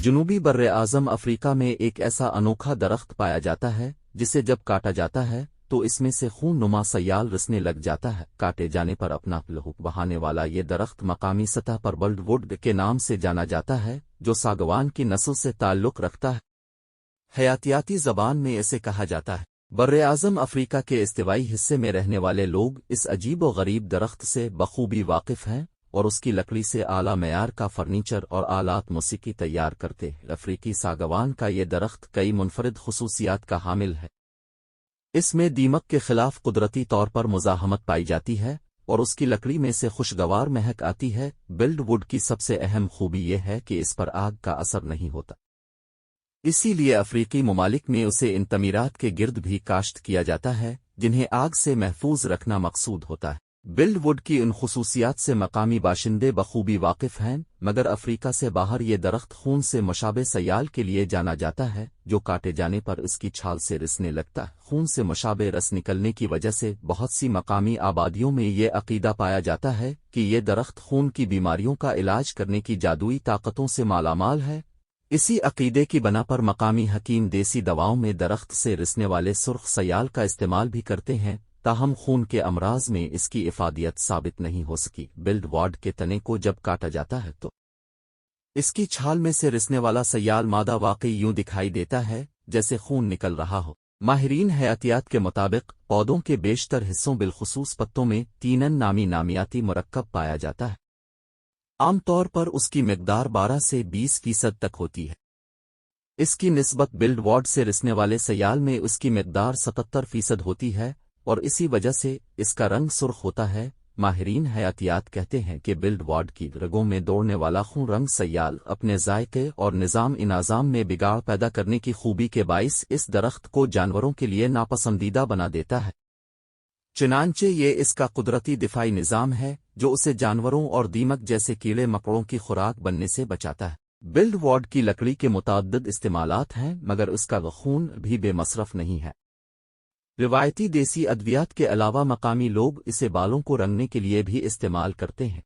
جنوبی بر اعظم افریقہ میں ایک ایسا انوکھا درخت پایا جاتا ہے جسے جب کاٹا جاتا ہے تو اس میں سے خون نما سیال رسنے لگ جاتا ہے۔ کاٹے جانے پر اپنا لہو بہانے والا یہ درخت مقامی سطح پر بلڈ ووڈ کے نام سے جانا جاتا ہے، جو ساگوان کی نسل سے تعلق رکھتا ہے۔ حیاتیاتی زبان میں اسے کہا جاتا ہے۔ براعظم افریقہ کے استوائی حصے میں رہنے والے لوگ اس عجیب و غریب درخت سے بخوبی واقف ہیں اور اس کی لکڑی سے اعلیٰ معیار کا فرنیچر اور آلات موسیقی تیار کرتے ہیں۔ افریقی ساگوان کا یہ درخت کئی منفرد خصوصیات کا حامل ہے۔ اس میں دیمک کے خلاف قدرتی طور پر مزاحمت پائی جاتی ہے اور اس کی لکڑی میں سے خوشگوار مہک آتی ہے۔ بلڈ ووڈ کی سب سے اہم خوبی یہ ہے کہ اس پر آگ کا اثر نہیں ہوتا، اسی لیے افریقی ممالک میں اسے ان تعمیرات کے گرد بھی کاشت کیا جاتا ہے جنہیں آگ سے محفوظ رکھنا مقصود ہوتا ہے۔ بلڈ ووڈ کی ان خصوصیات سے مقامی باشندے بخوبی واقف ہیں، مگر افریقہ سے باہر یہ درخت خون سے مشابہ سیال کے لیے جانا جاتا ہے، جو کاٹے جانے پر اس کی چھال سے رسنے لگتا ہے۔ خون سے مشابہ رس نکلنے کی وجہ سے بہت سی مقامی آبادیوں میں یہ عقیدہ پایا جاتا ہے کہ یہ درخت خون کی بیماریوں کا علاج کرنے کی جادوئی طاقتوں سے مالا مال ہے۔ اسی عقیدے کی بنا پر مقامی حکیم دیسی دواؤں میں درخت سے رسنے والے سرخ سیال کا استعمال بھی کرتے ہیں، تاہم خون کے امراض میں اس کی افادیت ثابت نہیں ہو سکی۔ بلڈ ووڈ کے تنے کو جب کاٹا جاتا ہے تو اس کی چھال میں سے رسنے والا سیال مادہ واقعی یوں دکھائی دیتا ہے جیسے خون نکل رہا ہو۔ ماہرین حیاتیات کے مطابق پودوں کے بیشتر حصوں بالخصوص پتوں میں تینن نامی نامیاتی مرکب پایا جاتا ہے۔ عام طور پر اس کی مقدار 12 سے 20% تک ہوتی ہے۔ اس کی نسبت بلڈ ووڈ سے رسنے والے سیال میں اس کی مقدار 77% ہوتی ہے اور اسی وجہ سے اس کا رنگ سرخ ہوتا ہے۔ ماہرین حیاتیات کہتے ہیں کہ بلڈ ووڈ کی رگوں میں دوڑنے والا خون رنگ سیال اپنے ذائقے اور نظام انعظام میں بگاڑ پیدا کرنے کی خوبی کے باعث اس درخت کو جانوروں کے لیے ناپسندیدہ بنا دیتا ہے، چنانچہ یہ اس کا قدرتی دفاعی نظام ہے جو اسے جانوروں اور دیمک جیسے کیڑے مکوڑوں کی خوراک بننے سے بچاتا ہے۔ بلڈ ووڈ کی لکڑی کے متعدد استعمالات ہیں، مگر اس کا خون بھی بے مصرف نہیں ہے۔ روایتی دیسی ادویات کے علاوہ مقامی لوگ اسے بالوں کو رنگنے کے لیے بھی استعمال کرتے ہیں۔